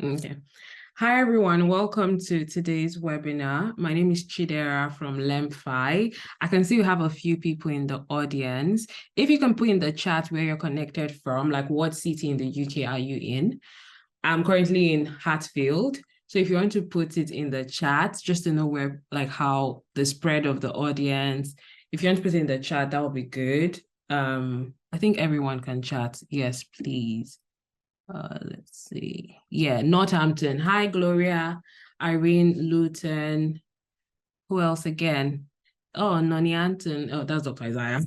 Okay. Hi, everyone. Welcome to today's webinar. My name is Chidera from LemFi. I can see we have a few people in the audience. If you can put in the chat where you're connected from, like what city in the UK are you in? I'm currently in Hatfield. So if you want to put it in the chat, just to know where, like how the spread of the audience, if you want to put it in the chat, that would be good. I think everyone can chat. Yes, please. Let's see. Yeah, Northampton. Hi, Gloria, Irene, Luton. Who else again? Oh, Noni Anton. Oh, that's Dr. Isaiah.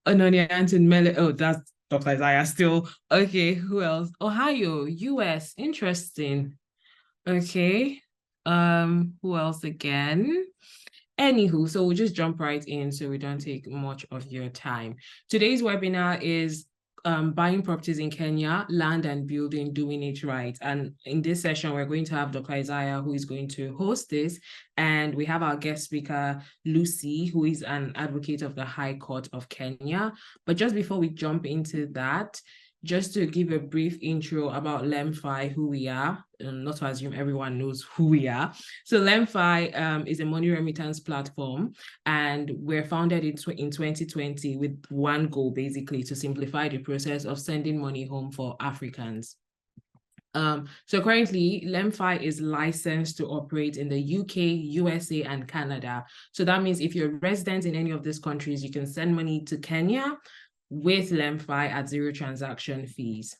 Oh, Noni Anton, Oh, that's Dr. Isaiah still. Okay, who else? Ohio, US. Interesting. Okay. Who else again? Anywho, so we'll just jump right in so we don't take much of your time. Today's webinar is buying properties in Kenya, land and building, doing it right. And in this session, we're going to have Dr. Isaiah, who is going to host this. And we have our guest speaker, Lucy, who is an advocate of the High Court of Kenya. But just before we jump into that, just to give a brief intro about LemFi, who we are, not to assume everyone knows who we are. So LemFi is a money remittance platform, and we're founded in 2020 with one goal, basically, to simplify the process of sending money home for Africans. So currently, LemFi is licensed to operate in the UK, USA, and Canada. So that means if you're a resident in any of these countries, you can send money to Kenya with LemFi at zero transaction fees.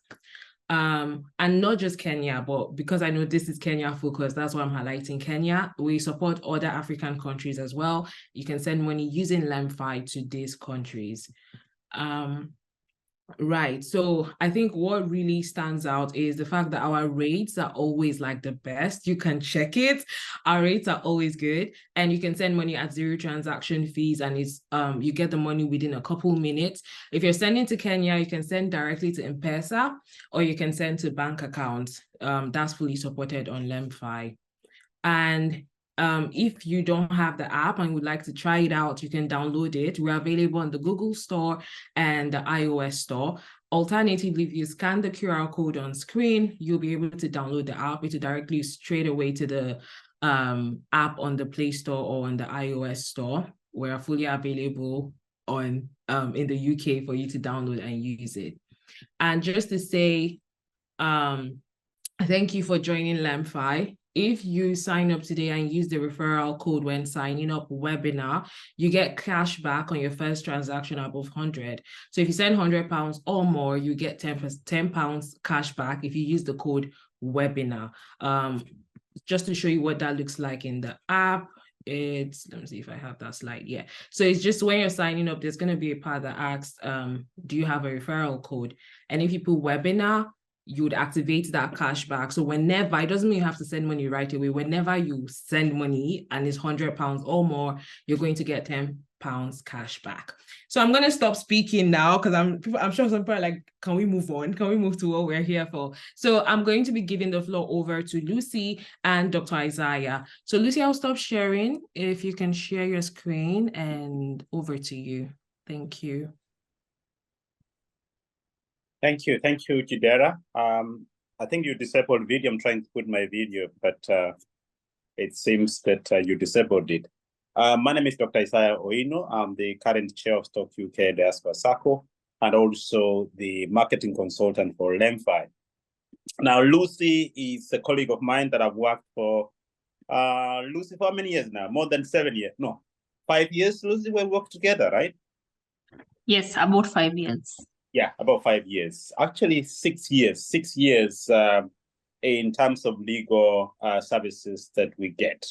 And not just Kenya, but because I know this is Kenya focused, that's why I'm highlighting Kenya. We support other African countries as well. You can send money using LemFi to these countries. Right. So I think what really stands out is the fact that our rates are always like the best. You can check it. Our rates are always good. And you can send money at zero transaction fees, and it's you get the money within a couple minutes. If you're sending to Kenya, you can send directly to M-Pesa, or you can send to bank accounts. That's fully supported on LemFi. And if you don't have the app and would like to try it out, you can download it. We're available on the Google Store and the iOS Store. Alternatively, if you scan the QR code on screen, you'll be able to download the app. It'll directly straight away to the app on the Play Store or on the iOS Store. We're fully available on in the UK for you to download and use it. And just to say, thank you for joining LemFi. If you sign up today and use the referral code when signing up webinar, you get cash back on your first transaction above 100. So if you send £100 or more, you get £10 cash back if you use the code webinar. Just to show you what that looks like in the app, let me see if I have that slide. Yeah. So it's just when you're signing up, there's going to be a part that asks, do you have a referral code? And if you put webinar, you would activate that cash back. So whenever, it doesn't mean you have to send money right away. Whenever you send money and it's £100 or more, you're going to get £10 cash back. So I'm going to stop speaking now because I'm sure some people are like, can we move on? Can we move to what we're here for? So I'm going to be giving the floor over to Lucy and Dr. Isaiah. So Lucy, I'll stop sharing. If you can share your screen, and over to you. Thank you. Thank you, Chidera. I think you disabled video. I'm trying to put my video, but it seems that you disabled it. My name is Dr. Isaiah Oino. I'm the current chair of Stock UK Diaspora Circle and also the marketing consultant for LemFi. Now, Lucy is a colleague of mine that I've worked for. Lucy, for how many years now? More than 7 years? No, 5 years, Lucy, we worked together, right? Yes, about 5 years. Yeah, about 5 years. Actually, 6 years. 6 years in terms of legal services that we get.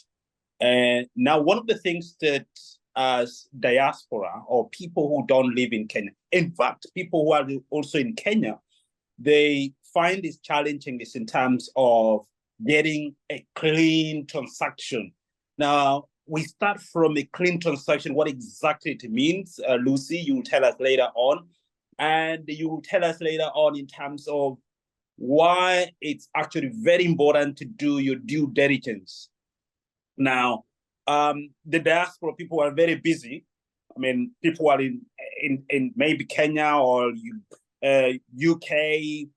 And now, one of the things that as diaspora or people who don't live in Kenya, in fact, people who are also in Kenya, they find this challenging is in terms of getting a clean transaction. Now, we start from a clean transaction, what exactly it means. Lucy, you will tell us later on. And you will tell us later on in terms of why it's actually very important to do your due diligence. Now, the diaspora people are very busy. I mean, people are in maybe Kenya or UK,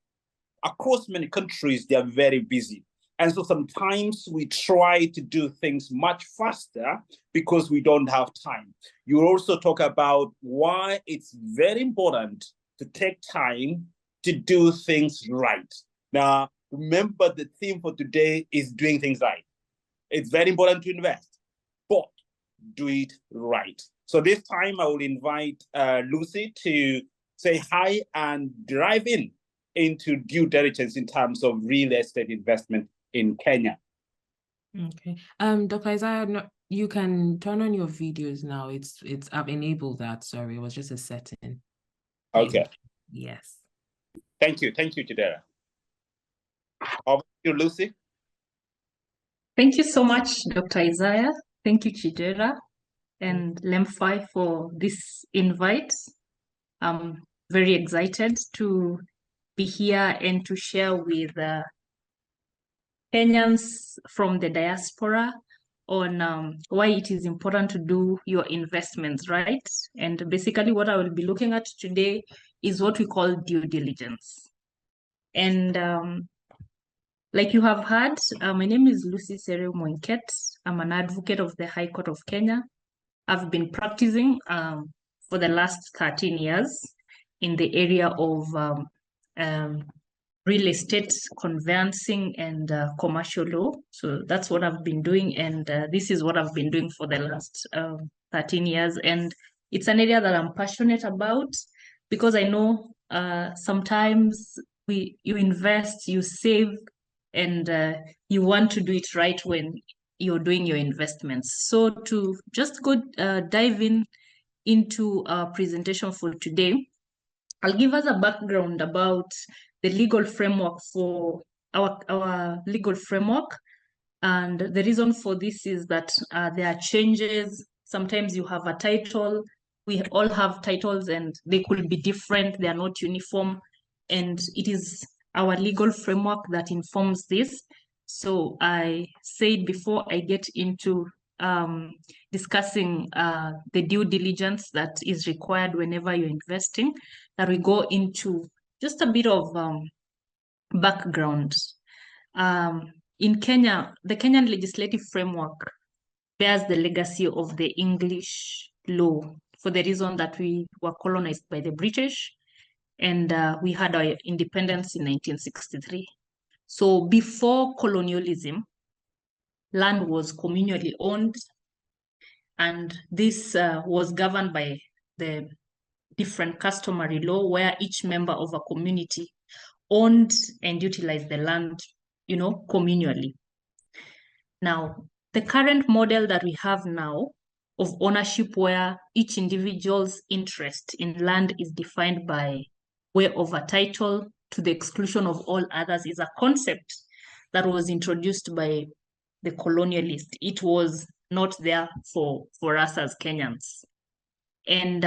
across many countries, they are very busy. And so sometimes we try to do things much faster because we don't have time. You also talk about why it's very important to take time to do things right. Now, remember the theme for today is doing things right. It's very important to invest, but do it right. So this time I will invite Lucy to say hi and dive into due diligence in terms of real estate investment in Kenya. Okay. Dr. Isaiah, you can turn on your videos now. I've enabled that. Sorry, it was just a setting. Okay. Yes. Thank you, Chidera. Over to you, Lucy. Thank you so much, Dr. Isaiah. Thank you, Chidera and LemFi for this invite. I'm very excited to be here and to share with Kenyans from the diaspora on why it is important to do your investments right. And basically what I will be looking at today is what we call due diligence. And like you have heard, my name is Lucy Sereu Moinkent. I'm an advocate of the High Court of Kenya. I've been practicing for the last 13 years in the area of real estate conveyancing and commercial law. So that's what I've been doing. And this is what I've been doing for the last 13 years. And it's an area that I'm passionate about because I know sometimes you invest, you save, and you want to do it right when you're doing your investments. So to just go dive into our presentation for today, I'll give us a background about the legal framework for our legal framework. And the reason for this is that there are changes. Sometimes you have a title. We all have titles and they could be different. They are not uniform. And it is our legal framework that informs this. So I said before I get into discussing the due diligence that is required whenever you're investing, that we go into just a bit of background. In Kenya, the Kenyan legislative framework bears the legacy of the English law for the reason that we were colonized by the British and we had our independence in 1963. So before colonialism, land was communally owned, and this was governed by the different customary law where each member of a community owned and utilized the land, communally. Now, the current model that we have now of ownership where each individual's interest in land is defined by way of a title to the exclusion of all others is a concept that was introduced by the colonialists. It was not there for us as Kenyans. And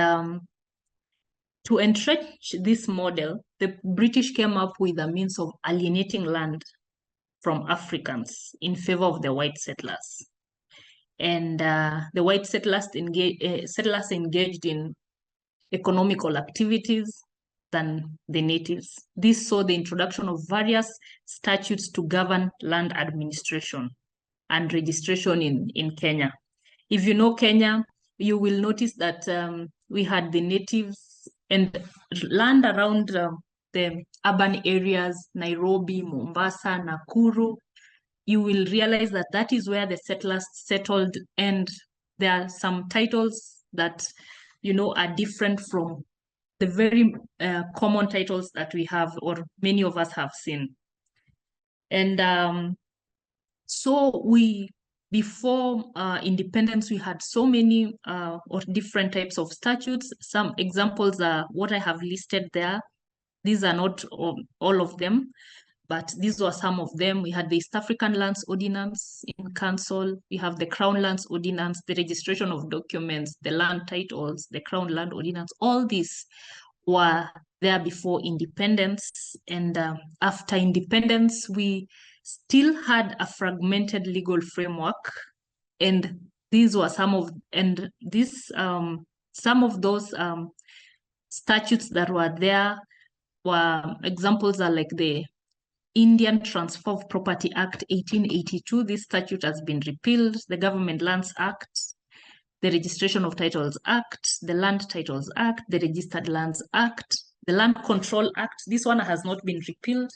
to entrench this model, the British came up with a means of alienating land from Africans in favor of the white settlers. And the white settlers engaged in economical activities than the natives. This saw the introduction of various statutes to govern land administration and registration in Kenya. If you know Kenya, you will notice that we had the natives and land around the urban areas, Nairobi, Mombasa, Nakuru. You will realize that that is where the settlers settled, and there are some titles that are different from the very common titles that we have or many of us have seen. And so before independence, we had so many or different types of statutes. Some examples are what I have listed there. These are not all of them, but these were some of them. We had the East African Lands Ordinance in Council. We have the Crown Lands Ordinance, the registration of documents, the land titles, the Crown Land Ordinance. All these were there before independence. And after independence, we still had a fragmented legal framework. And these were some of those statutes that were there. Were examples are like the Indian Transfer of Property Act 1882. This statute has been repealed. The Government Lands Act, the Registration of Titles Act, the Land Titles Act, the Registered Lands Act, the Land Control Act. This one has not been repealed.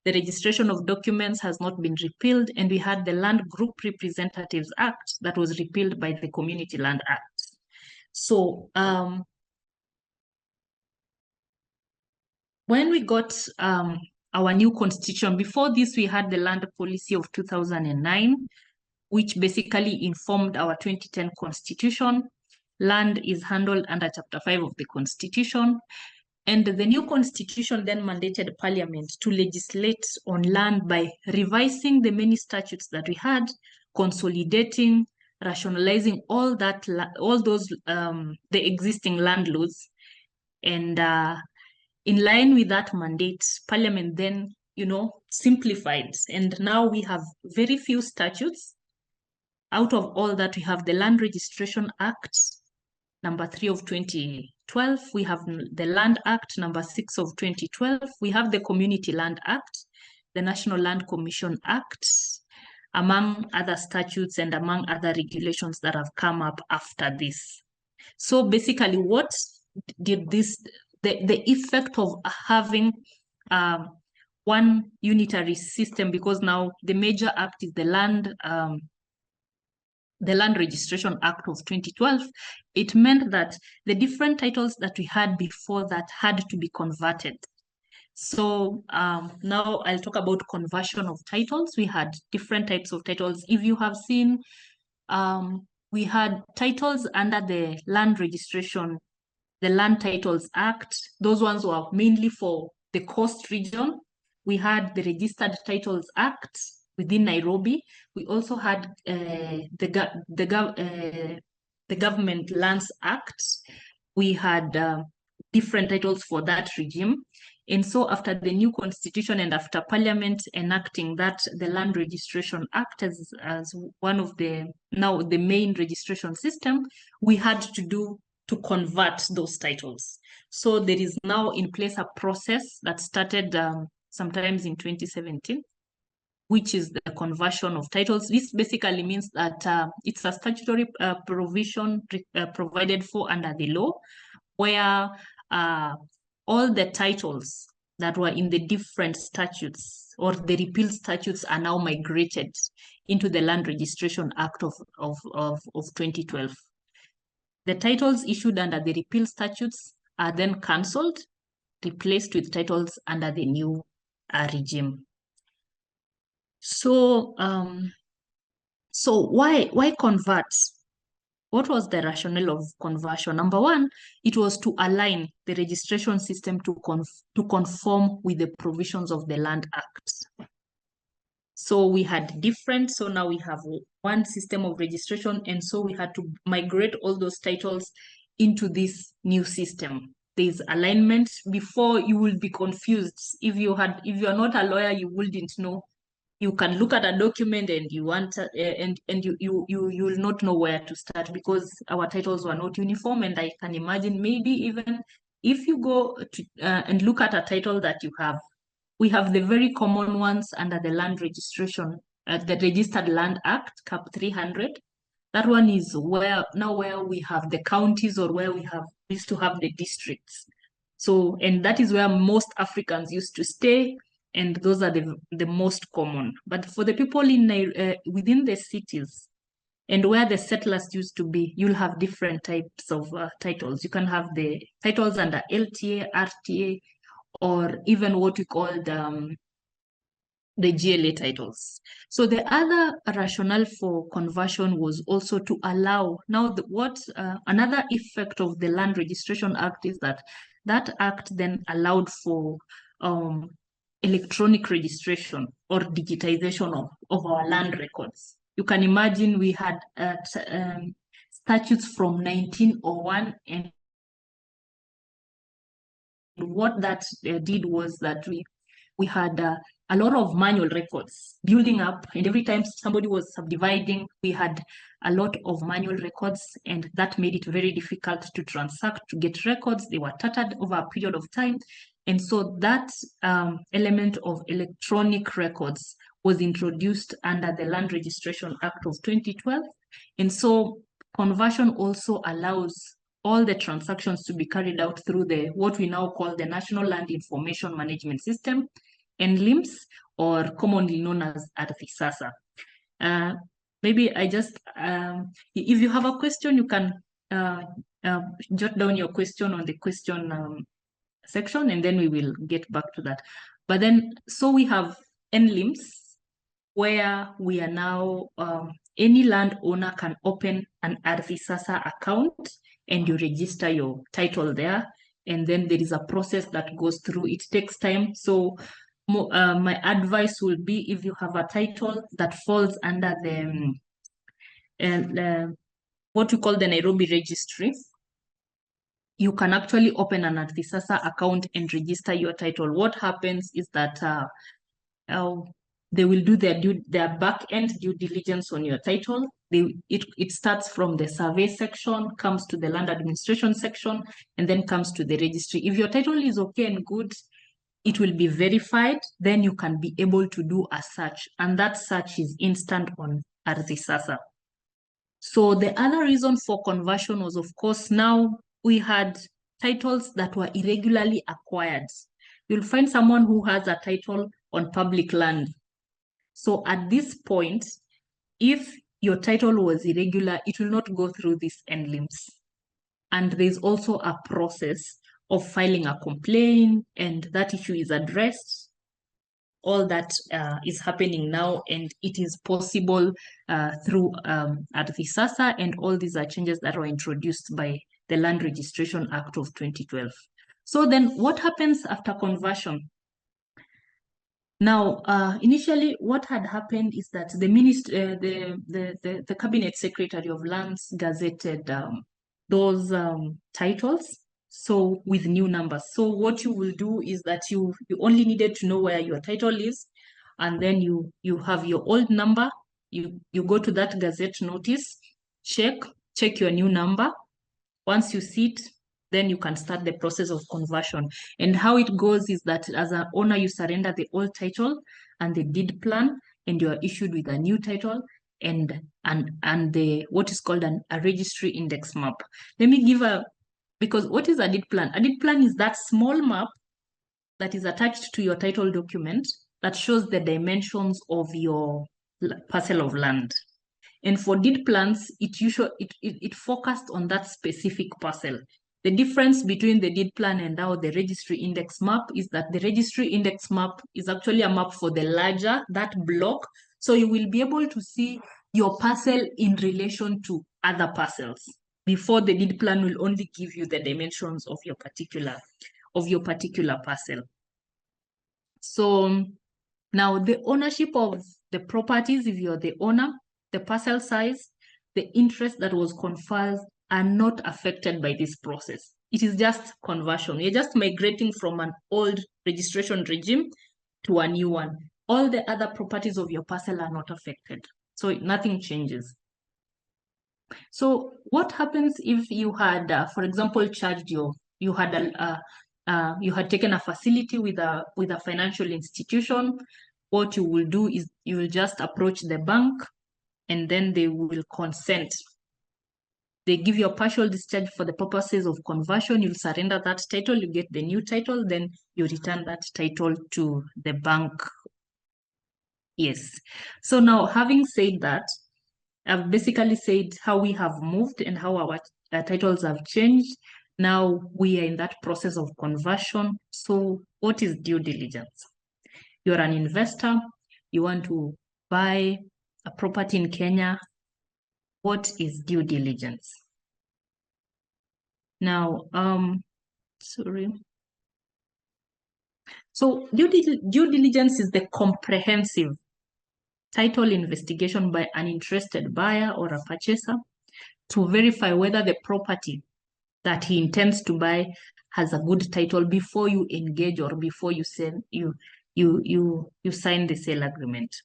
The Registration of Documents has not been repealed. And we had the Land Group Representatives Act that was repealed by the Community Land Act. So when we got our new constitution, before this we had the Land Policy of 2009, which basically informed our 2010 constitution. Land is handled under Chapter 5 of the Constitution. And the new constitution then mandated Parliament to legislate on land by revising the many statutes that we had, consolidating, rationalizing all those the existing land laws. And in line with that mandate, Parliament then, simplified. And now we have very few statutes. Out of all that, we have the Land Registration Act, number 3 of 2012. We have the Land Act, number 6 of 2012. We have the Community Land Act, the National Land Commission Act, among other statutes and among other regulations that have come up after this. So basically, what did this, the effect of having one unitary system, because now the major act is the Land Registration Act of 2012, it meant that the different titles that we had before that had to be converted. So now I'll talk about conversion of titles. We had different types of titles. If you have seen, we had titles under the Land Registration, the Land Titles Act. Those ones were mainly for the coast region. We had the Registered Titles Act within Nairobi. We also had the Government Lands Act. We had different titles for that regime. And so after the new constitution and after Parliament enacting that, the Land Registration Act as one of the main registration system, we had to convert those titles. So there is now in place a process that started sometimes in 2017, which is the conversion of titles. This basically means that it's a statutory provision provided for under the law, where all the titles that were in the different statutes or the repealed statutes are now migrated into the Land Registration Act of 2012. The titles issued under the repealed statutes are then cancelled, replaced with titles under the new regime. So, why convert? What was the rationale of conversion? Number one, it was to align the registration system to conform with the provisions of the Land Act. So we had different, so now we have one system of registration, and so we had to migrate all those titles into this new system. There's alignment. Before, you will be confused. If you are not a lawyer, you wouldn't know. You can look at a document and you want you will not know where to start because our titles were not uniform. And I can imagine maybe even if you go to, and look at a title that you have, we have the very common ones under the Land Registration, the Registered Land Act, Cap 300. That one is where we have the counties or where we used to have the districts. So, and that is where most Africans used to stay. And those are the most common. But for the people within the cities and where the settlers used to be, you'll have different types of titles. You can have the titles under LTA, RTA, or even what we call the GLA titles. So the other rationale for conversion was also to allow, now another effect of the Land Registration Act is that act then allowed for electronic registration or digitization of our land records. You can imagine we had statutes from 1901, and what that did was that we had a lot of manual records building up, and every time somebody was subdividing, we had a lot of manual records, and that made it very difficult to transact, to get records. They were tattered over a period of time. And so that element of electronic records was introduced under the Land Registration Act of 2012. And so conversion also allows all the transactions to be carried out through what we now call the National Land Information Management System, NLIMS, or commonly known as ARTHISASA. Maybe I just, if you have a question, you can jot down your question on the question section, and then we will get back to that. But then, so we have NLIMS, where we are now, any landowner can open an ARTHISASA account and you register your title there. And then there is a process that goes through. It takes time. So my advice will be, if you have a title that falls under the what we call the Nairobi registry, you can actually open an ARTHISASA account and register your title. What happens is that they will do their back-end due diligence on your title. It starts from the survey section, comes to the land administration section, and then comes to the registry. If your title is okay and good, it will be verified. Then you can be able to do a search, and that search is instant on ARTHISASA. So the other reason for conversion was, of course, now we had titles that were irregularly acquired. You'll find someone who has a title on public land. So at this point, if your title was irregular, it will not go through this NLIMS. And there's also a process of filing a complaint, and that issue is addressed. All that is happening now, and it is possible through ARTHISASA, and all these are changes that were introduced by the Land Registration Act of 2012. So then what happens after conversion? Now, initially, what had happened is that the Cabinet Secretary of Lands gazetted those titles, so with new numbers. So what you will do is that you only needed to know where your title is, and then you have your old number. You go to that gazette notice, check your new number. Once you see it, then you can start the process of conversion. And how it goes is that as an owner, you surrender the old title and the deed plan, and you are issued with a new title and the what is called a registry index map. Let me give because what is a deed plan? A deed plan is that small map that is attached to your title document that shows the dimensions of your parcel of land. And for deed plans, it focused on that specific parcel. The difference between the deed plan and now the registry index map is that the registry index map is actually a map for the larger, that block. So you will be able to see your parcel in relation to other parcels. Before, the deed plan will only give you the dimensions of your particular parcel. So now the ownership of the properties, if you're the owner, the parcel size, the interest that was conferred are not affected by this process. It is just conversion. You're just migrating from an old registration regime to a new one. All the other properties of your parcel are not affected. So nothing changes. So what happens if you had, for example, charged you had taken a facility with a financial institution? What you will do is you will just approach the bank, and then they will consent. They give you a partial discharge for the purposes of conversion. You'll surrender that title, you get the new title, then you return that title to the bank. Yes. So now, having said that, I've basically said how we have moved and how our titles have changed. Now we are in that process of conversion. So what is due diligence? You're an investor, you want to buy a property in Kenya. What is due diligence? Now, sorry. So due diligence is the comprehensive title investigation by an interested buyer or a purchaser to verify whether the property that he intends to buy has a good title before you engage or before you sign the sale agreement.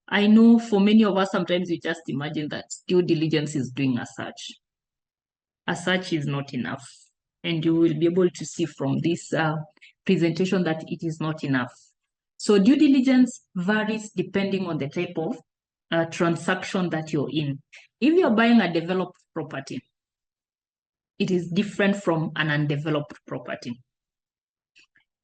I know for many of us, sometimes we just imagine that due diligence is doing a search. A search is not enough. And you will be able to see from this presentation that it is not enough. So due diligence varies depending on the type of transaction that you're in. If you're buying a developed property, it is different from an undeveloped property.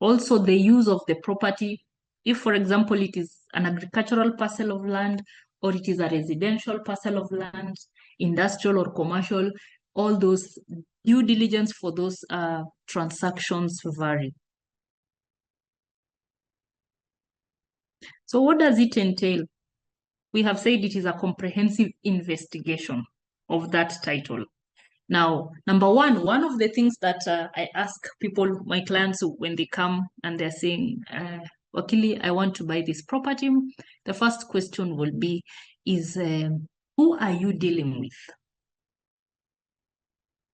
Also, the use of the property, if, for example, it is an agricultural parcel of land, or it is a residential parcel of land, industrial or commercial, all those due diligence for those transactions vary. So what does it entail? We have said it is a comprehensive investigation of that title. Now, number one of the things that I ask people, my clients, when they come and they're saying, Wakili, I want to buy this property, the first question will be, who are you dealing with?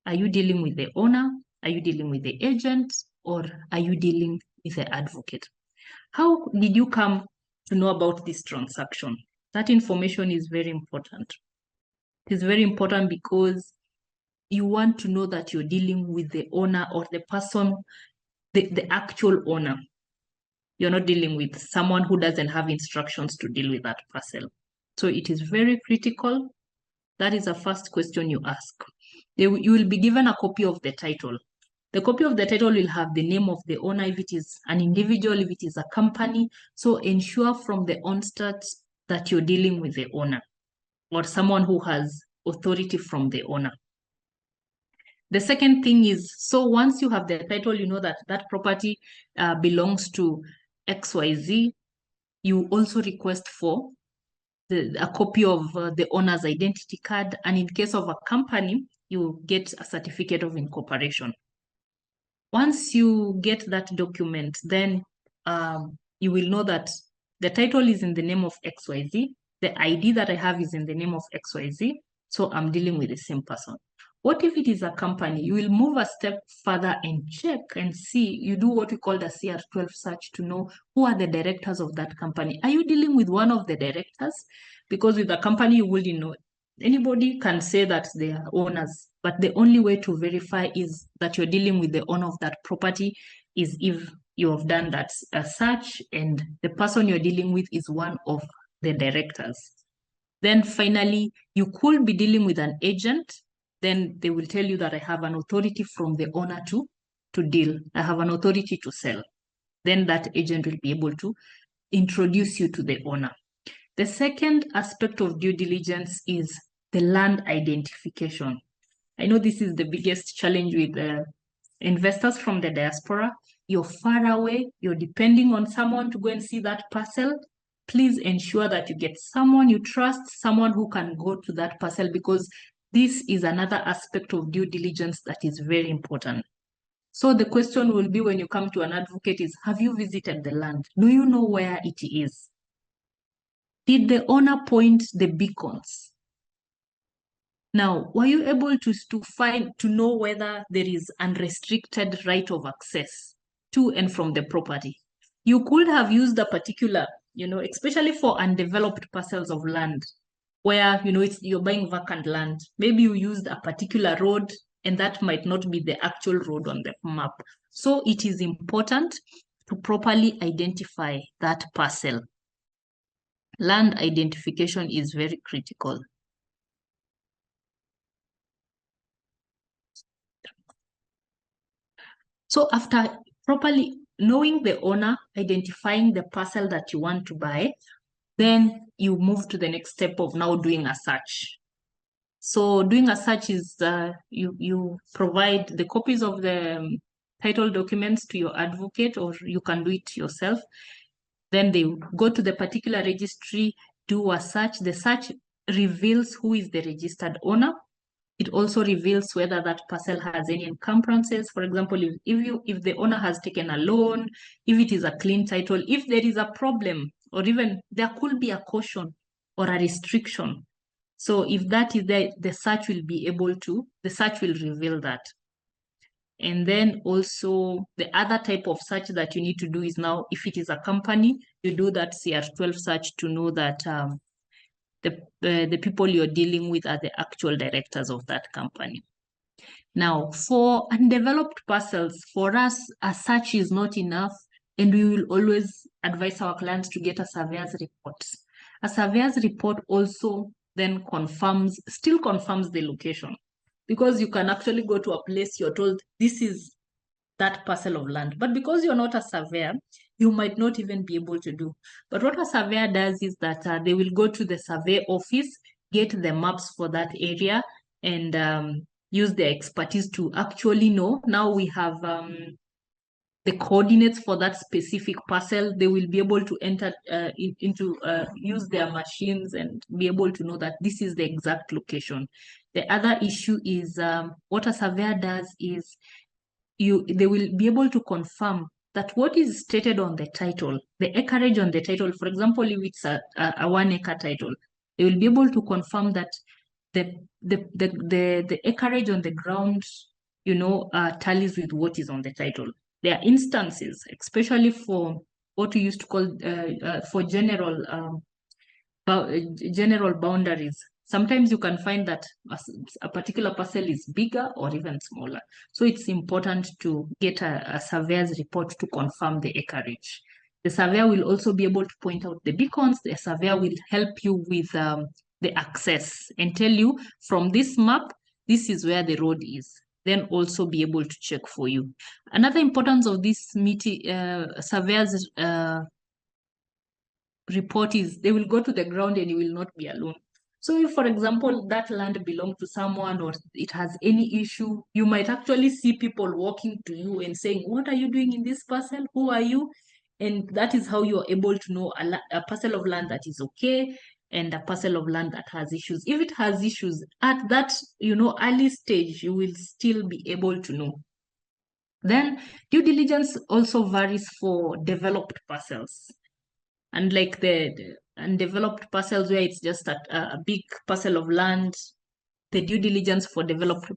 Are you dealing with the owner? Are you dealing with the agent? Or are you dealing with the advocate? How did you come to know about this transaction? That information is very important. It is very important because you want to know that you're dealing with the owner or the person, the actual owner. You're not dealing with someone who doesn't have instructions to deal with that parcel. So it is very critical. That is the first question you ask. You will be given a copy of the title. The copy of the title will have the name of the owner if it is an individual, if it is a company. So ensure from the onset that you're dealing with the owner or someone who has authority from the owner. The second thing is, so once you have the title, you know that that property belongs to XYZ, you also request for a copy of the owner's identity card. And in case of a company, you get a certificate of incorporation. Once you get that document, then you will know that the title is in the name of XYZ. The ID that I have is in the name of XYZ. So I'm dealing with the same person. What if it is a company? You will move a step further and check and see, you do what we call the CR12 search to know who are the directors of that company. Are you dealing with one of the directors? Because with a company, you wouldn't know. Anybody can say that they are owners, but the only way to verify is that you're dealing with the owner of that property is if you have done that search and the person you're dealing with is one of the directors. Then finally, you could be dealing with an agent. Then they will tell you that I have an authority from the owner to deal. I have an authority to sell. Then that agent will be able to introduce you to the owner. The second aspect of due diligence is the land identification. I know this is the biggest challenge with investors from the diaspora. You're far away, you're depending on someone to go and see that parcel. Please ensure that you get someone you trust, someone who can go to that parcel, because this is another aspect of due diligence that is very important. So the question will be when you come to an advocate is, have you visited the land? Do you know where it is? Did the owner point the beacons? Now, were you able to know whether there is unrestricted right of access to and from the property? You could have used a particular, especially for undeveloped parcels of land, where, you're buying vacant land. Maybe you used a particular road and that might not be the actual road on the map. So it is important to properly identify that parcel. Land identification is very critical. So after properly knowing the owner, identifying the parcel that you want to buy, then you move to the next step of now doing a search. So doing a search is you provide the copies of the title documents to your advocate, or you can do it yourself. Then they go to the particular registry, do a search. The search reveals who is the registered owner. It also reveals whether that parcel has any encumbrances. For example, if the owner has taken a loan, if it is a clean title, if there is a problem, or even there could be a caution or a restriction. So if that is there, the search will reveal that. And then also the other type of search that you need to do is now, if it is a company, you do that CR12 search to know that the people you're dealing with are the actual directors of that company. Now, for undeveloped parcels, for us, a search is not enough, and we will always advise our clients to get a surveyor's report. A surveyor's report also then still confirms the location, because you can actually go to a place you're told this is that parcel of land, but because you're not a surveyor, you might not even be able to do. But what a surveyor does is that they will go to the survey office, get the maps for that area, and use their expertise to actually know. Now we have the coordinates for that specific parcel. They will be able to enter use their machines and be able to know that this is the exact location. The other issue is what a surveyor does is they will be able to confirm that what is stated on the title, the acreage on the title, for example, if it's a 1 acre title, they will be able to confirm that the acreage on the ground, tallies with what is on the title. There are instances, especially for what we used to call for general boundaries. Sometimes you can find that a particular parcel is bigger or even smaller. So it's important to get a surveyor's report to confirm the acreage. The surveyor will also be able to point out the beacons. The surveyor will help you with the access and tell you from this map, this is where the road is. Then also be able to check for you. Another importance of this surveyor's report is they will go to the ground and you will not be alone. So if, for example, that land belongs to someone or it has any issue, you might actually see people walking to you and saying, what are you doing in this parcel? Who are you? And that is how you are able to know a parcel of land that is okay and a parcel of land that has issues. If it has issues at that, early stage, you will still be able to know. Then due diligence also varies for developed parcels. And like the undeveloped parcels where it's just a big parcel of land, the due diligence for developed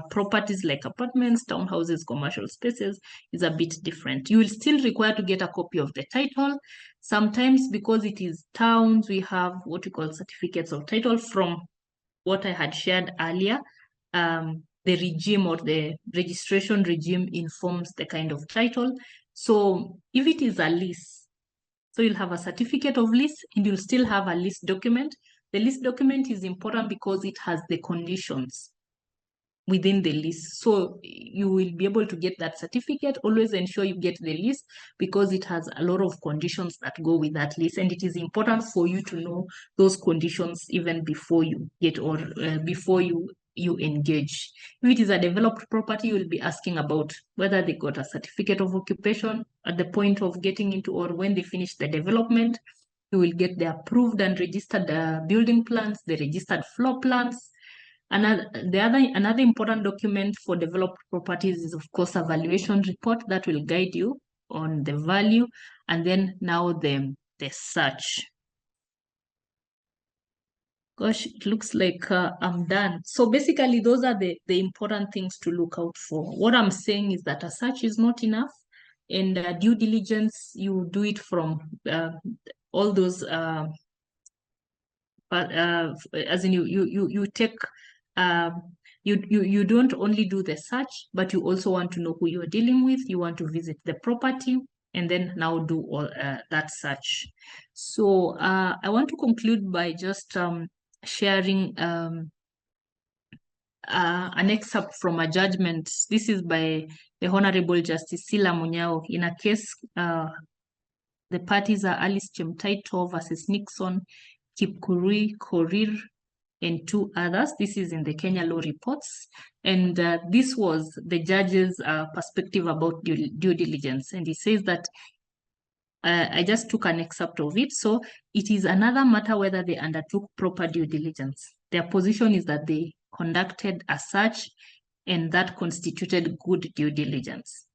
properties like apartments, townhouses, commercial spaces is a bit different. You will still require to get a copy of the title. Sometimes because it is towns, we have what we call certificates of title from what I had shared earlier. The regime or the registration regime informs the kind of title. So if it is a lease, so you'll have a certificate of lease and you'll still have a lease document. The lease document is important because it has the conditions within the lease. So you will be able to get that certificate. Always ensure you get the lease because it has a lot of conditions that go with that lease. And it is important for you to know those conditions even before you get or before you engage. If it is a developed property, you will be asking about whether they got a certificate of occupation at the point of getting into or when they finish the development. You will get the approved and registered building plans, the registered floor plans. Another important document for developed properties is, of course, a valuation report that will guide you on the value, and then now the search. Gosh, it looks like I'm done. So basically, those are the important things to look out for. What I'm saying is that a search is not enough, and due diligence, you do it from all those. As in you take. You don't only do the search, but you also want to know who you're dealing with. You want to visit the property and then now do all that search. So I want to conclude by just sharing an excerpt from a judgment. This is by the Honorable Justice Sila Munyao. In a case, the parties are Alice Chemtaito versus Nixon, Kipkurui, Korir, and 2 others. This is in the Kenya Law Reports. And this was the judge's perspective about due diligence. And he says that, I just took an excerpt of it. So it is another matter whether they undertook proper due diligence. Their position is that they conducted a search and that constituted good due diligence.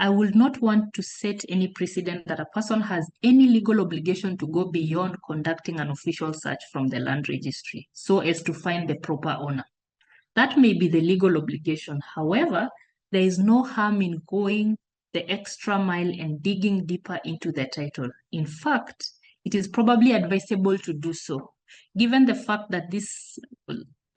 I would not want to set any precedent that a person has any legal obligation to go beyond conducting an official search from the land registry so as to find the proper owner. That may be the legal obligation. However, there is no harm in going the extra mile and digging deeper into the title. In fact, it is probably advisable to do so, given the fact that this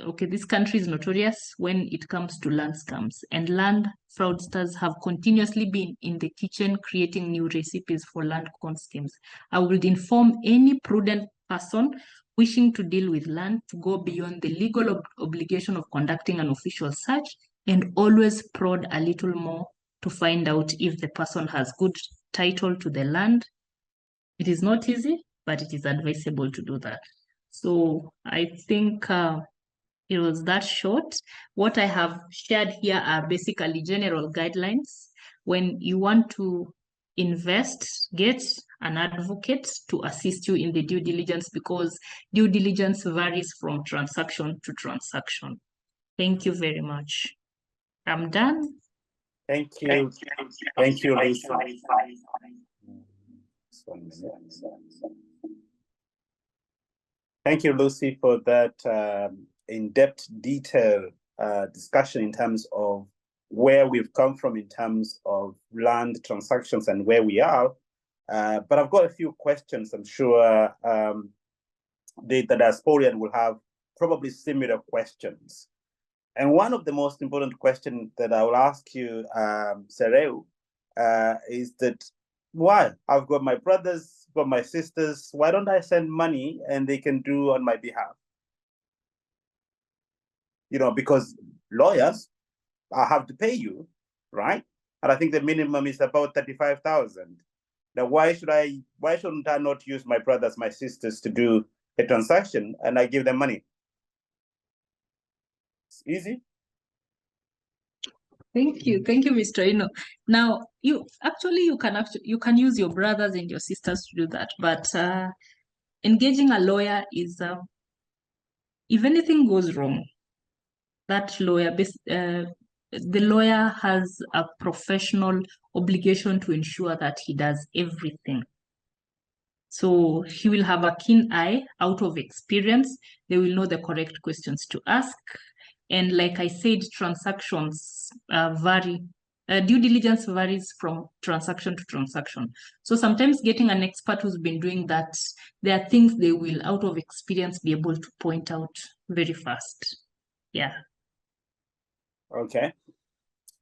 okay, this country is notorious when it comes to land scams, and land fraudsters have continuously been in the kitchen creating new recipes for land con schemes. I would inform any prudent person wishing to deal with land to go beyond the legal obligation of conducting an official search and always prod a little more to find out if the person has good title to the land. It is not easy, but it is advisable to do that. So I think it was that short. What I have shared here are basically general guidelines. When you want to invest, get an advocate to assist you in the due diligence, because due diligence varies from transaction to transaction. Thank you very much. I'm done. Thank you. Thank you, Lisa. Just 1 minute. Thank you, Lucy, for that in-depth, detailed discussion in terms of where we've come from in terms of land transactions and where we are. But I've got a few questions. I'm sure the diasporian will have probably similar questions. And one of the most important questions that I will ask you, Sereu, is that why? I've got my brothers, got my sisters. Why don't I send money and they can do on my behalf? You know, because lawyers, I have to pay you, right? And I think the minimum is about 35,000. Now, why shouldn't I not use my brothers, my sisters to do a transaction and I give them money? It's easy. Thank you, Mr. Oino. Now, you can use your brothers and your sisters to do that, but engaging a lawyer is if anything goes wrong, that lawyer, the lawyer has a professional obligation to ensure that he does everything. So he will have a keen eye out of experience. They will know the correct questions to ask. And like I said, transactions vary. Due diligence varies from transaction to transaction. So sometimes getting an expert who's been doing that, there are things they will, out of experience, be able to point out very fast. Yeah. Okay.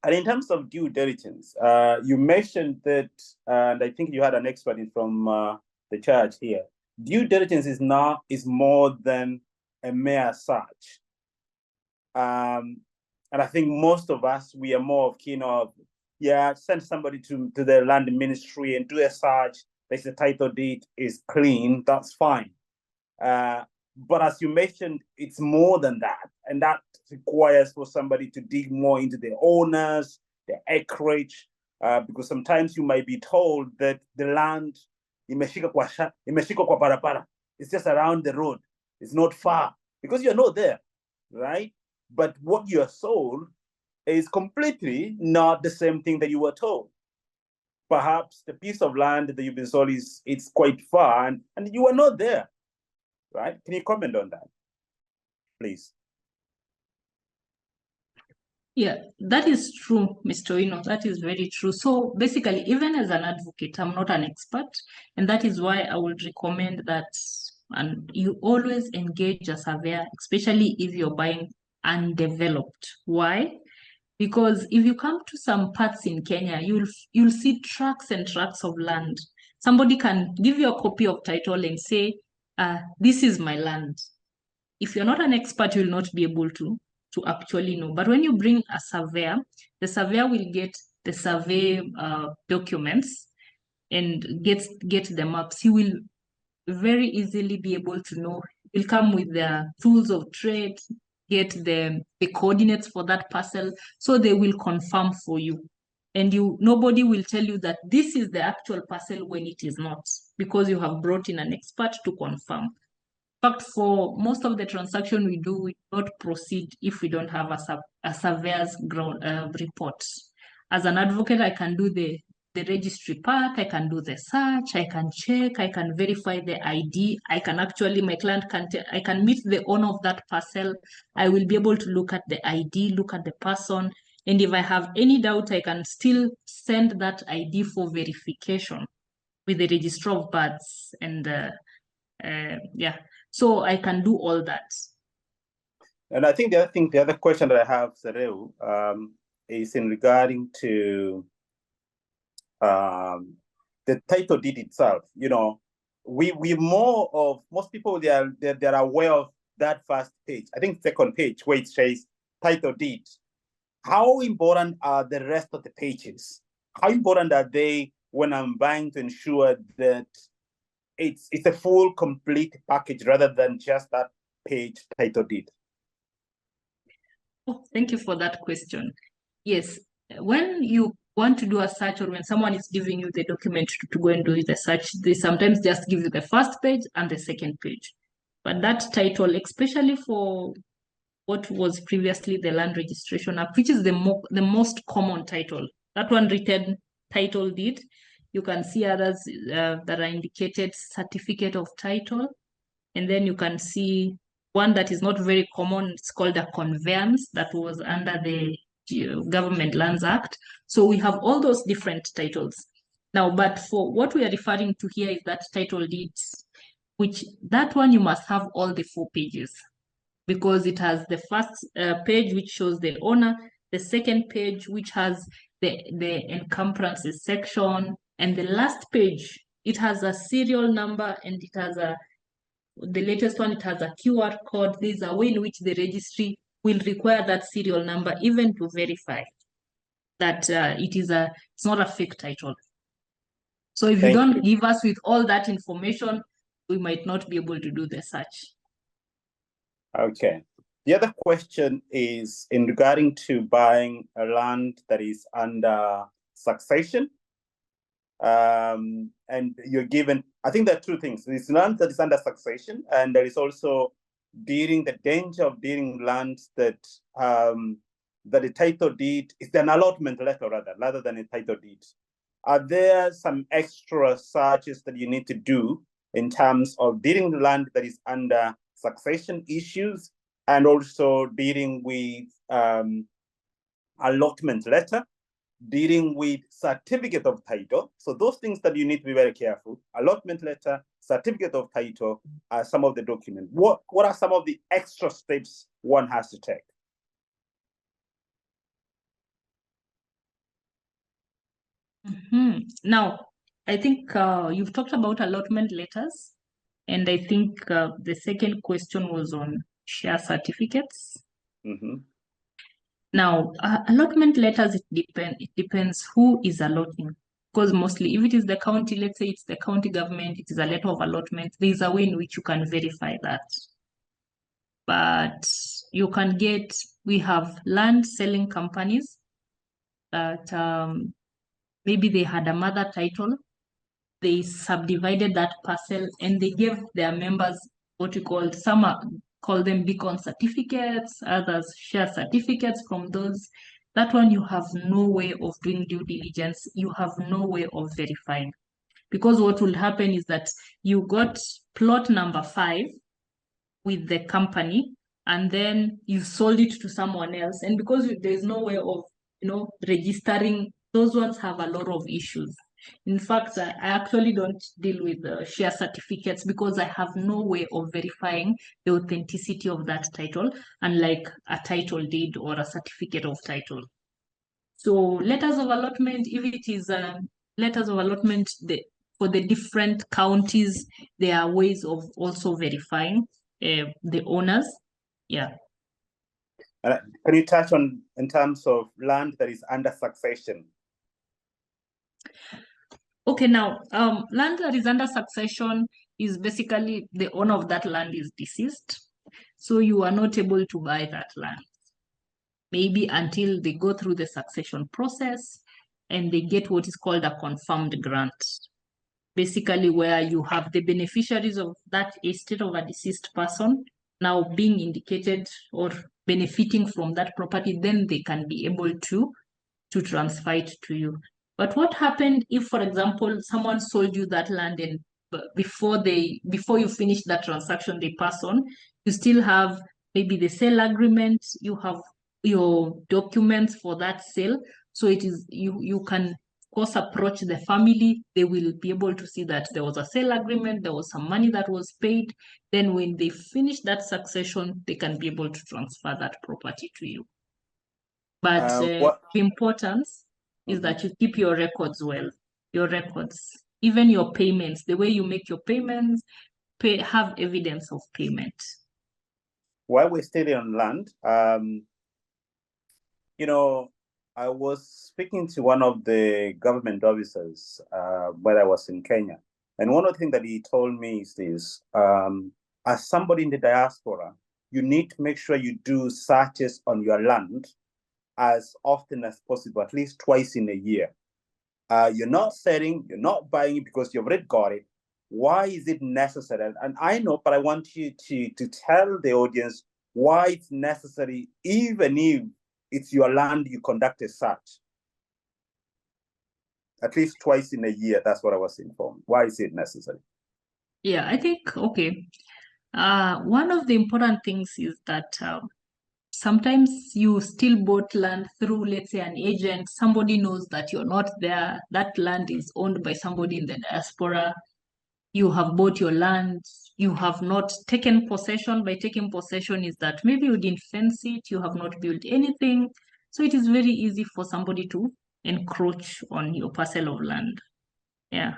And in terms of due diligence, you mentioned that, and I think you had an expert from the church here. Due diligence is more than a mere search. And I think most of us, we are more keen of, yeah, send somebody to the land ministry and do a search. There's a title deed is clean, that's fine. But as you mentioned, it's more than that. And that requires for somebody to dig more into the owners, the acreage, because sometimes you might be told that the land, imeshika kwa barabara, it's just around the road. It's not far because you're not there, right? But what you're sold is completely not the same thing that you were told. Perhaps the piece of land that you've been sold it's quite far and you were not there, right? Can you comment on that, please? Yeah, that is true, Mr. Oino. That is very true. So basically, even as an advocate, I'm not an expert, and that is why I would recommend that you always engage a surveyor, especially if you're buying undeveloped. Why? Because if you come to some parts in Kenya, you'll see tracts and tracts of land. Somebody can give you a copy of title and say, this is my land. If you're not an expert, you'll not be able to actually know. But when you bring a surveyor, the surveyor will get the survey documents and get the maps. He will very easily be able to know. He'll come with the tools of trade, get the coordinates for that parcel, so they will confirm for you. And nobody will tell you that this is the actual parcel when it is not, because you have brought in an expert to confirm. In fact, for most of the transaction we do not proceed if we don't have a surveyor's ground report. As an advocate, I can do the registry part, I can do the search, I can check, I can verify the ID, I can actually, my client I can meet the owner of that parcel, I will be able to look at the ID, look at the person, and if I have any doubt, I can still send that ID for verification with the Registrar of Births, and yeah, so I can do all that. And I think the other question that I have, Sereu, is in regarding to the title deed itself. You know, most people they're aware of that first page. I think second page where it says title deed. How important are the rest of the pages? How important are they when I'm buying to ensure that it's a full, complete package rather than just that page title deed? Oh, thank you for that question. Yes, when you want to do a search, or when someone is giving you the document to go and do the search, they sometimes just give you the first page and the second page. But that title, especially for what was previously the Land Registration Act, which is the most common title, that one written title deed, you can see others that are indicated certificate of title, and then you can see one that is not very common. It's called a conveyance, that was under the Government Lands Act. So we have all those different titles. Now, but for what we are referring to here is that title deeds, which that one you must have all the 4 pages, because it has the first page which shows the owner, the second page which has the encumbrances section, and the last page, it has a serial number, and it has the latest one, it has a QR code. There's a way in which the registry will require that serial number even to verify that it's not a fake title. So if you don't give us with all that information, we might not be able to do the search. Okay. The other question is in regarding to buying a land that is under succession. And you're given, I think there are 2 things. There's land that is under succession, and there is also the danger of dealing lands that the title deed is an allotment letter rather than a title deed. Are there some extra searches that you need to do in terms of dealing the land that is under succession issues, and also dealing with allotment letter, dealing with certificate of title? So those things that you need to be very careful. Allotment letter, certificate of title are some of the documents. What are some of the extra steps one has to take? Now, I think you've talked about allotment letters, and I think the second question was on share certificates. Now, allotment letters, it depends who is allotting. Because mostly, if it is the county, let's say it's the county government, it is a letter of allotment, there is a way in which you can verify that. But you can we have land selling companies that maybe they had a mother title, they subdivided that parcel, and they gave their members what we call, some call them beacon certificates, others share certificates from those. That one you have no way of doing due diligence, you have no way of verifying. Because what will happen is that you got plot number 5 with the company, and then you sold it to someone else. And because there's no way of, registering, those ones have a lot of issues. In fact, I actually don't deal with share certificates because I have no way of verifying the authenticity of that title, unlike a title deed or a certificate of title. So letters of allotment, if it is letters of allotment, for the different counties, there are ways of also verifying the owners. Yeah. Can you touch on in terms of land that is under succession? Okay, now land that is under succession is basically the owner of that land is deceased. So you are not able to buy that land. Maybe until they go through the succession process and they get what is called a confirmed grant. Basically where you have the beneficiaries of that estate of a deceased person now being indicated or benefiting from that property, then they can be able to transfer it to you. But what happened if, for example, someone sold you that land and before you finish that transaction, they pass on, you still have maybe the sale agreement, you have your documents for that sale. So it is you can course, approach the family. They will be able to see that there was a sale agreement, there was some money that was paid. Then when they finish that succession, they can be able to transfer that property to you. But the importance is that you keep your records well, your records, even your payments, the way you make your payments, have evidence of payment. While we're still on land, you know, I was speaking to one of the government officers when I was in Kenya. And one of the things that he told me is this, as somebody in the diaspora, you need to make sure you do searches on your land as often as possible, at least twice in a year. You're not selling, you're not buying it because you've already got it. Why is it necessary? And I know, but I want you to tell the audience why it's necessary, even if it's your land, you conduct a search. At least twice in a year, that's what I was informed. Why is it necessary? Yeah, I think, okay. One of the important things is that sometimes you still bought land through, let's say, an agent. Somebody knows that you're not there. That land is owned by somebody in the diaspora. You have bought your land. You have not taken possession. By taking possession is that maybe you didn't fence it. You have not built anything. So it is very easy for somebody to encroach on your parcel of land. Yeah,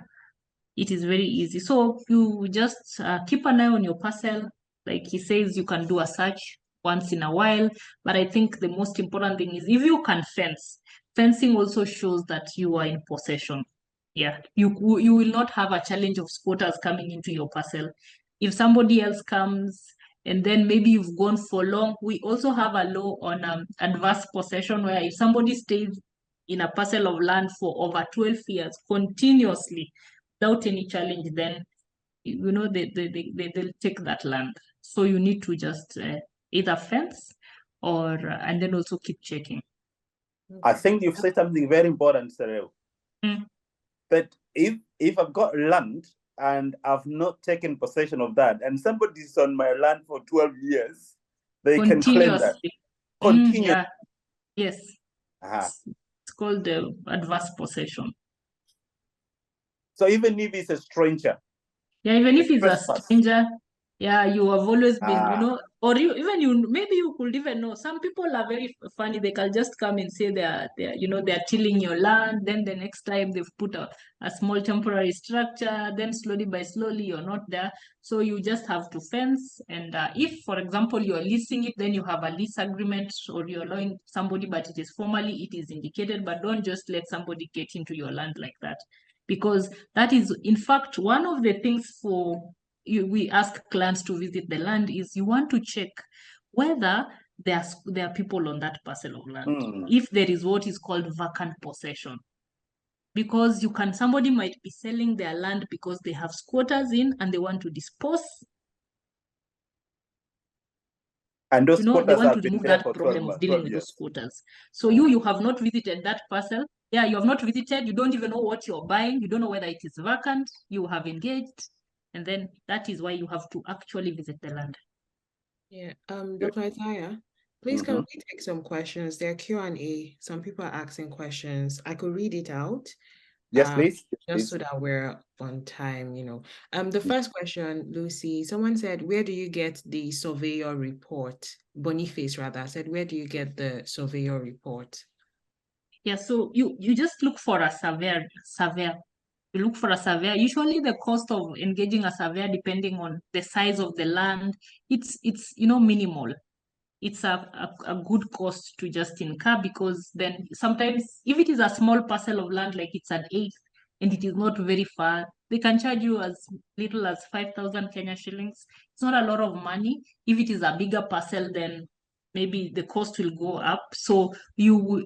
it is very easy. So you just keep an eye on your parcel. Like he says, you can do a search once in a while. But I think the most important thing is if you can fence, fencing also shows that you are in possession. Yeah, you will not have a challenge of squatters coming into your parcel. If somebody else comes and then maybe you've gone for long, we also have a law on adverse possession where if somebody stays in a parcel of land for over 12 years continuously without any challenge, then they'll take that land. So you need to just either fence or and then also keep checking. I think you've said something very important, Sereu. But if I've got land and I've not taken possession of that, and somebody's on my land for 12 years, they can claim that. Continuously. Yeah. Yes. It's called the adverse possession. So even if it's a stranger. Yeah, even if it's a stranger, yeah, you have always been, or maybe you could even know. Some people are very funny. They can just come and say they're tilling your land. Then the next time they've put a small temporary structure. Then slowly by slowly you're not there. So you just have to fence. And if, for example, you're leasing it, then you have a lease agreement or you're allowing somebody, but it is formally, it is indicated. But don't just let somebody get into your land like that. Because that is, in fact, one of the things we ask clients to visit the land is you want to check whether there are people on that parcel of land. If there is what is called vacant possession. Because somebody might be selling their land because they have squatters in and they want to dispose. And those squatters they want have to remove been there that for problem of dealing with those squatters. So you have not visited that parcel. Yeah, you have not visited. You don't even know what you're buying. You don't know whether it is vacant. You have engaged. And then that is why you have to actually visit the land. Yeah. Dr. Isaiah, please can we take some questions? There are Q&A. Some people are asking questions. I could read it out. Yes, please. Just so that we're on time, The first question, Lucy, someone said, where do you get the surveyor report? Boniface, rather, said, where do you get the surveyor report? Yeah, so you just look for a surveyor. You look for a surveyor. Usually the cost of engaging a surveyor, depending on the size of the land, it's minimal. It's a good cost to just incur, because then sometimes if it is a small parcel of land, like it's an eighth and it is not very far, they can charge you as little as 5,000 Kenya shillings. It's not a lot of money. If it is a bigger parcel, then maybe the cost will go up. So you'll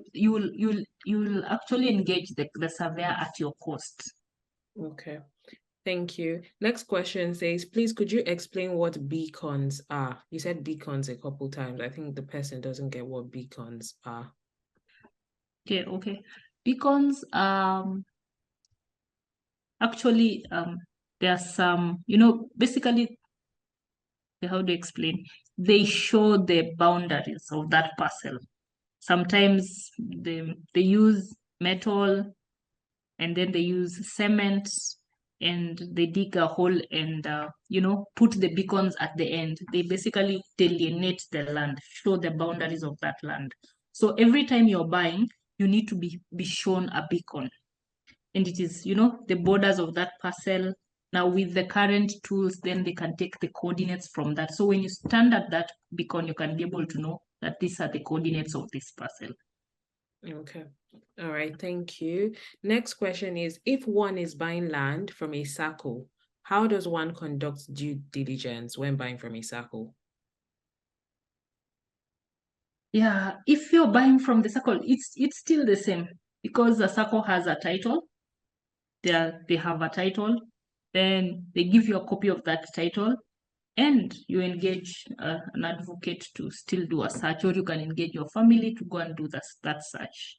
actually engage the surveyor at your cost. Okay. Thank you. Next question says, please, could you explain what beacons are? You said beacons a couple times. I think the person doesn't get what beacons are. Okay. Beacons, actually, there are some, basically, how to explain? They show the boundaries of that parcel. Sometimes they use metal, and then they use cement and they dig a hole and, put the beacons at the end. They basically delineate the land, show the boundaries of that land. So every time you're buying, you need to be shown a beacon. And it is, the borders of that parcel. Now with the current tools, then they can take the coordinates from that. So when you stand at that beacon, you can be able to know that these are the coordinates of this parcel. Okay. All right. Thank you. Next question is, if one is buying land from a circle, how does one conduct due diligence when buying from a circle? Yeah, if you're buying from the circle, it's still the same because the circle has a title. They have a title, then they give you a copy of that title, and you engage an advocate to still do a search, or you can engage your family to go and do that search.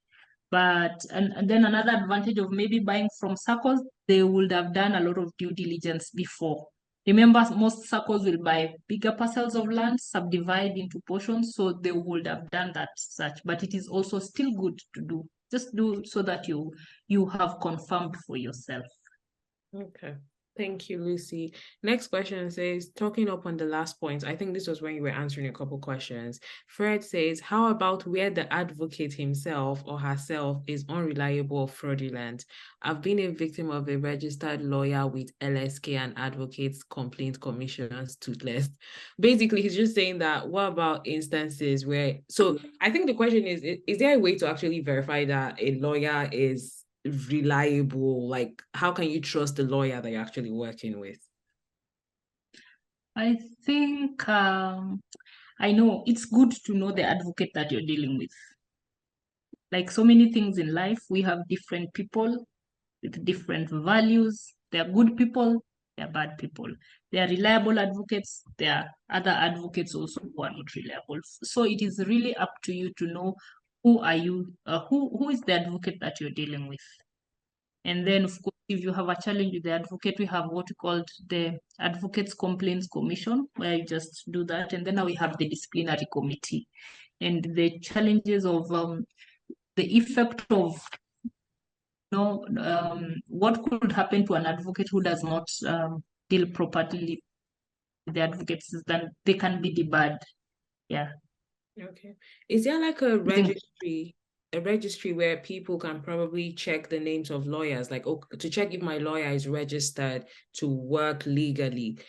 But and then another advantage of maybe buying from circles, they would have done a lot of due diligence before. Remember, most circles will buy bigger parcels of land, subdivide into portions, so they would have done that search. But it is also still good to do. Just do so that you have confirmed for yourself. Okay. Thank you, Lucy. Next question says, talking up on the last point, I think this was when you were answering a couple questions. Fred says, how about where the advocate himself or herself is unreliable or fraudulent? I've been a victim of a registered lawyer with LSK and Advocates Complaint Commission's toothless. Basically, he's just saying that, what about instances where, so I think the question is there a way to actually verify that a lawyer is reliable? Like, how can you trust the lawyer that you're actually working with? I think I know it's good to know the advocate that you're dealing with. Like so many things in life, we have different people with different values. They are good people, they are bad people. They are reliable advocates, there are other advocates also who are not reliable. So it is really up to you to know who are you, who is the advocate that you're dealing with. And then, of course, if you have a challenge with the advocate, we have what we call the Advocates Complaints Commission, where you just do that. And then now we have the disciplinary committee. And the challenges of the effect of what could happen to an advocate who does not deal properly with the advocates is that they can be debarred. Yeah. Okay. Is there like a registry where people can probably check the names of lawyers, like to check if my lawyer is registered to work legally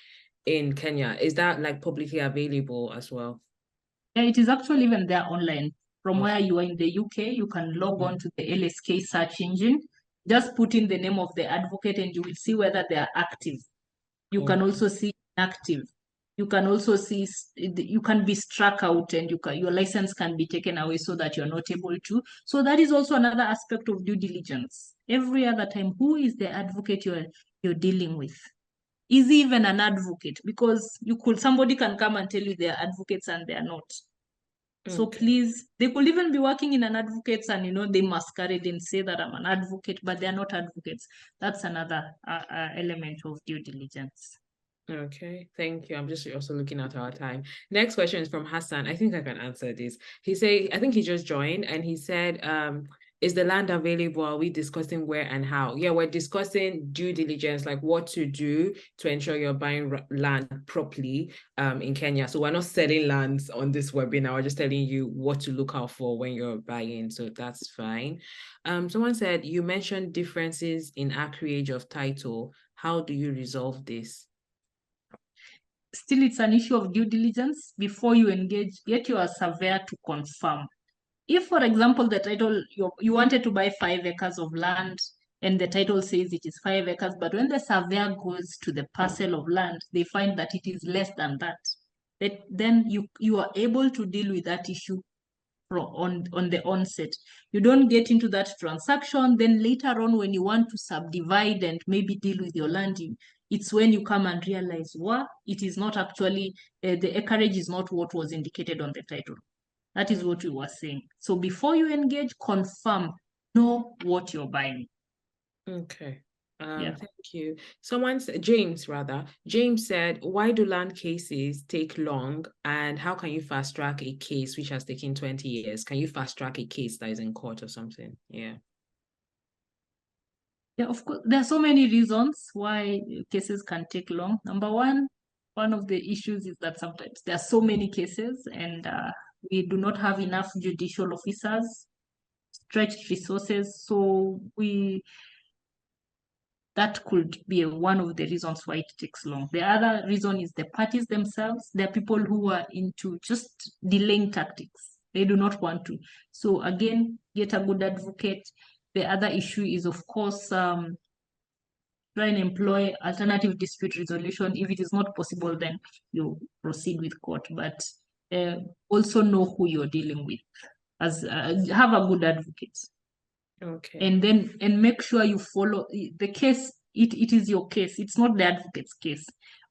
in Kenya? Is that like publicly available as well? Yeah, it is actually even there online. From where you are in the UK, you can log on to the LSK search engine, just put in the name of the advocate and you will see whether they are active. You can also see inactive. You can also see, you can be struck out and your license can be taken away so that you're not able to. So that is also another aspect of due diligence. Every other time, who is the advocate you're dealing with? Is he even an advocate? Because somebody can come and tell you they're advocates and they're not. So please, they could even be working in an advocates and they masquerade and say that I'm an advocate, but they're not advocates. That's another element of due diligence. Okay, thank you. I'm just also looking at our time. Next question is from Hassan. I think I can answer this. I think he just joined and he said, is the land available? Are we discussing where and how? Yeah, we're discussing due diligence, like what to do to ensure you're buying land properly in Kenya. So we're not selling lands on this webinar. We're just telling you what to look out for when you're buying. So that's fine. Someone said, you mentioned differences in acreage of title. How do you resolve this? Still, it's an issue of due diligence. Before you engage, get your surveyor to confirm. If, for example, the title, you wanted to buy 5 acres of land and the title says it is 5 acres, but when the surveyor goes to the parcel of land, they find that it is less than that. Then you are able to deal with that issue on the onset. You don't get into that transaction. Then later on, when you want to subdivide and maybe deal with your land, it's when you come and realize, it is not actually, the acreage is not what was indicated on the title. That is what we were saying. So before you engage, confirm, know what you're buying. Okay. Yeah. Thank you. James said, why do land cases take long and how can you fast track a case which has taken 20 years? Can you fast track a case that is in court or something? Yeah. Yeah, of course, there are so many reasons why cases can take long. Number one of the issues is that sometimes there are so many cases and we do not have enough judicial officers, stretched resources. So that could be one of the reasons why it takes long. The other reason is the parties themselves. There are people who are into just delaying tactics. They do not want to. So again, get a good advocate. The other issue is, of course, try and employ alternative dispute resolution. If it is not possible, then you proceed with court. But also know who you're dealing with. Have a good advocate. Okay. And make sure you follow the case. It is your case. It's not the advocate's case.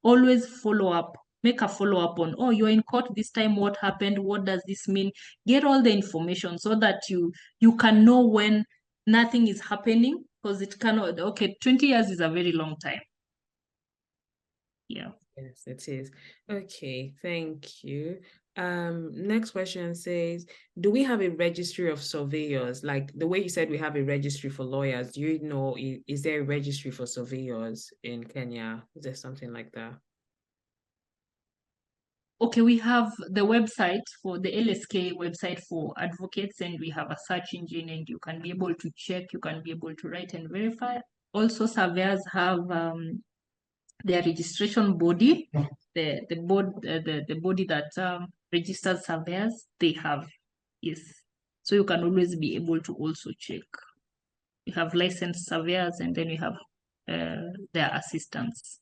Always follow up. Make a follow-up on, oh, you're in court this time. What happened? What does this mean? Get all the information so that you can know when nothing is happening, because it cannot, okay, 20 years is a very long time. Yeah. Yes, it is. Okay, thank you. Next question says, do we have a registry of surveyors? Like the way you said we have a registry for lawyers, do you know, is there a registry for surveyors in Kenya? Is there something like that? Okay, we have the website for the LSK website for advocates, and we have a search engine, and you can be able to check, you can be able to write and verify. Also, surveyors have their registration body, the body that registers surveyors, they have, yes. So you can always be able to also check. You have licensed surveyors, and then you have their assistants.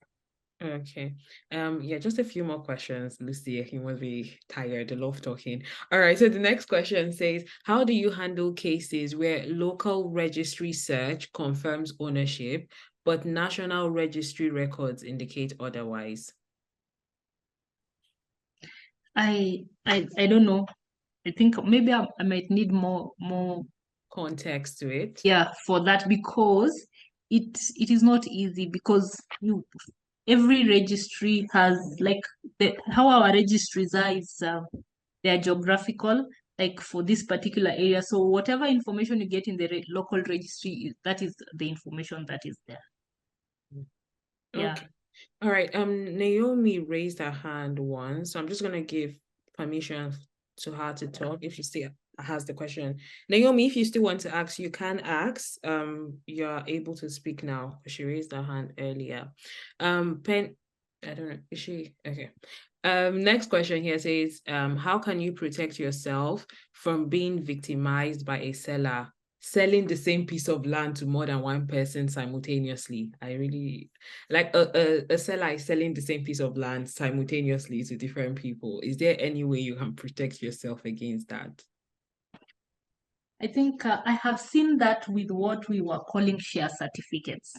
Okay. Yeah, just a few more questions, Lucy. You must be tired. I love talking. All right. So the next question says, how do you handle cases where local registry search confirms ownership, but national registry records indicate otherwise? I don't know. I think maybe I might need more context to it. Yeah, for that, because it is not easy, because every registry has, like, how our registries are is they're geographical, like for this particular area. So whatever information you get in the local registry, that is the information that is there. Yeah. Okay. All right. Naomi raised her hand once, so I'm just gonna give permission to her to talk if she still has the question. Naomi, if you still want to ask, you can ask. You're able to speak now. She raised her hand earlier. I don't know. Is she okay? Next question here says, how can you protect yourself from being victimized by a seller selling the same piece of land to more than one person simultaneously? I really like a seller is selling the same piece of land simultaneously to different people. Is there any way you can protect yourself against that? I think I have seen that with what we were calling share certificates.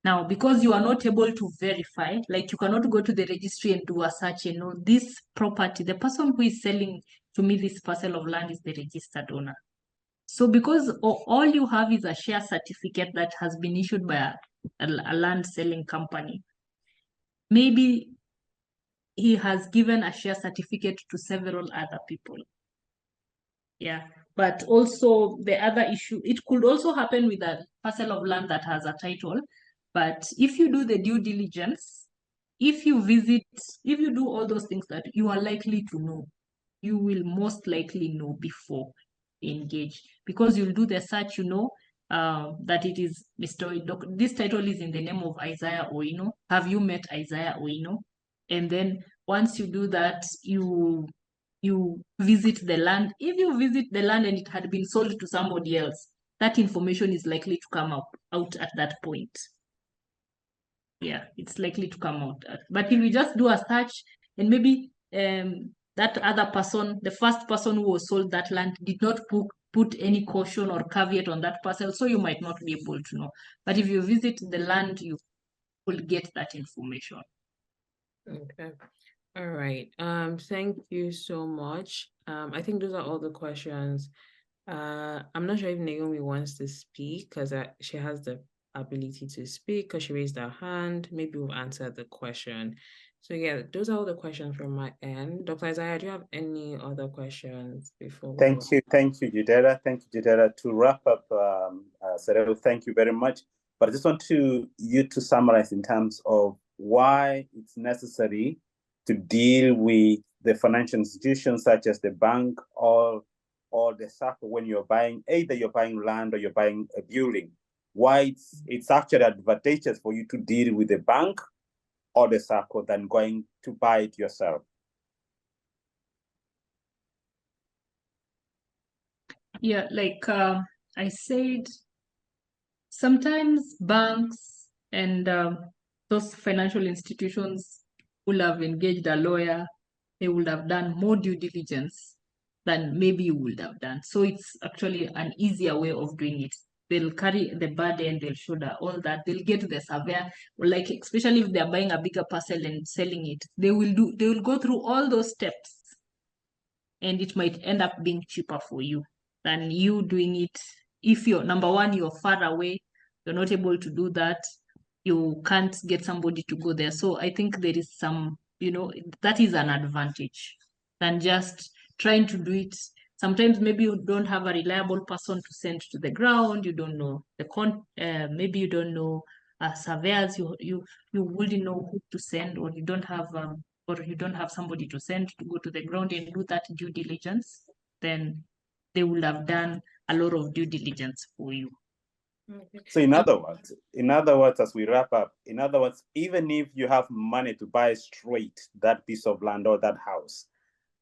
Now, because you are not able to verify, like you cannot go to the registry and do a search and know this property, the person who is selling to me this parcel of land is the registered owner. So because all you have is a share certificate that has been issued by a land selling company, maybe he has given a share certificate to several other people. Yeah. But also the other issue, it could also happen with a parcel of land that has a title. But if you do the due diligence, if you do all those things that you are likely to know, you will most likely know before engage, because you'll do the search, that it is Mr. This title is in the name of Isaiah Oino. Have you met Isaiah Oino? And then once you do that, you visit the land. If you visit the land and it had been sold to somebody else, that information is likely to come out at that point. Yeah, it's likely to come out. But if you just do a search and maybe that other person, the first person who was sold that land, did not put any caution or caveat on that parcel, so you might not be able to know. But if you visit the land, you will get that information. Okay. All right. Thank you so much. I think those are all the questions. I'm not sure if Naomi wants to speak because she has the ability to speak because she raised her hand. Maybe we'll answer the question So yeah, those are all the questions from my end. Dr. Isaiah, do you have any other questions before we Thank you, Jidera. Thank you, Jidera. To wrap up, Sereu, thank you very much. But I just want you to summarize in terms of why it's necessary to deal with the financial institutions such as the bank or the SACCO when you're buying, either you're buying land or you're buying a building. Why it's actually advantageous for you to deal with the bank or the SACCO than going to buy it yourself. Yeah, like I said, sometimes banks and those financial institutions will have engaged a lawyer. They would have done more due diligence than maybe you would have done. So it's actually an easier way of doing it. They'll carry the burden, they'll shoulder all that. They'll get to the surveyor, like especially if they're buying a bigger parcel and selling it, they will go through all those steps, and it might end up being cheaper for you than you doing it. If you're number one, you're far away, you're not able to do that, you can't get somebody to go there. So I think there is some, that is an advantage than just trying to do it. Sometimes maybe you don't have a reliable person to send to the ground. You don't know maybe you don't know surveyors. You wouldn't know who to send, or you don't have somebody to send to go to the ground and do that due diligence. Then they would have done a lot of due diligence for you. Okay. So in other words, as we wrap up, even if you have money to buy straight that piece of land or that house,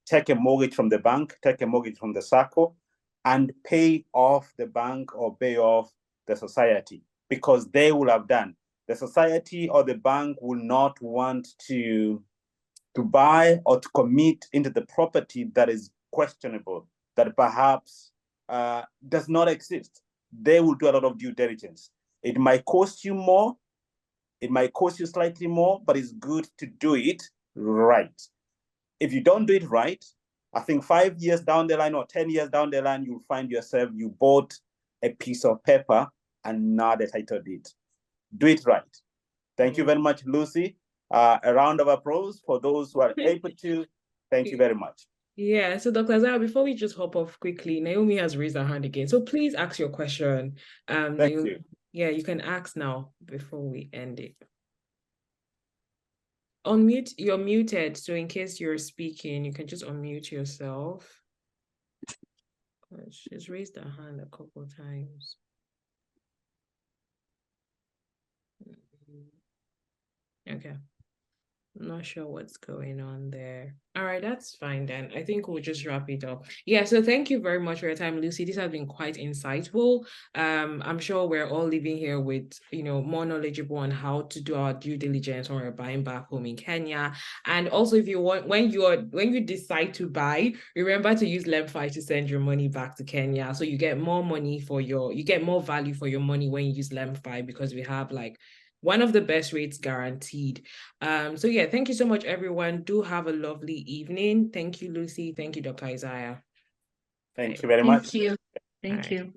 take a mortgage from the bank, take a mortgage from the SACCO, and pay off the bank or pay off the society, because they will have done. The society or the bank will not want to buy or to commit into the property that is questionable, that perhaps does not exist. They will do a lot of due diligence. It might cost you more, it might cost you slightly more, but it's good to do it right. If you don't do it right, I think 5 years down the line or 10 years down the line, you'll find yourself, you bought a piece of paper and not a title deed. Do it right. Thank you very much, Lucy. A round of applause for those who are able to. Thank you very much. Yeah, so Dr. Zara, before we just hop off quickly, Naomi has raised her hand again. So please ask your question. Thank Naomi, you. Yeah, you can ask now before we end it. Unmute, you're muted. So in case you're speaking, you can just unmute yourself. She's raised her hand a couple of times. Okay. I'm not sure what's going on there. All right, that's fine then. I think we'll just wrap it up. Yeah, so thank you very much for your time, Lucy. This has been quite insightful. I'm sure we're all living here with, more knowledgeable on how to do our due diligence when we're buying back home in Kenya. And also, if you want, when you decide to buy, remember to use LemFi to send your money back to Kenya. So you get more money you get more value for your money when you use LemFi, because we have one of the best rates guaranteed. So yeah, thank you so much, everyone. Do have a lovely evening. Thank you, Lucy. Thank you, Dr. Isaiah. Thank you very much. Thank you. Thank you.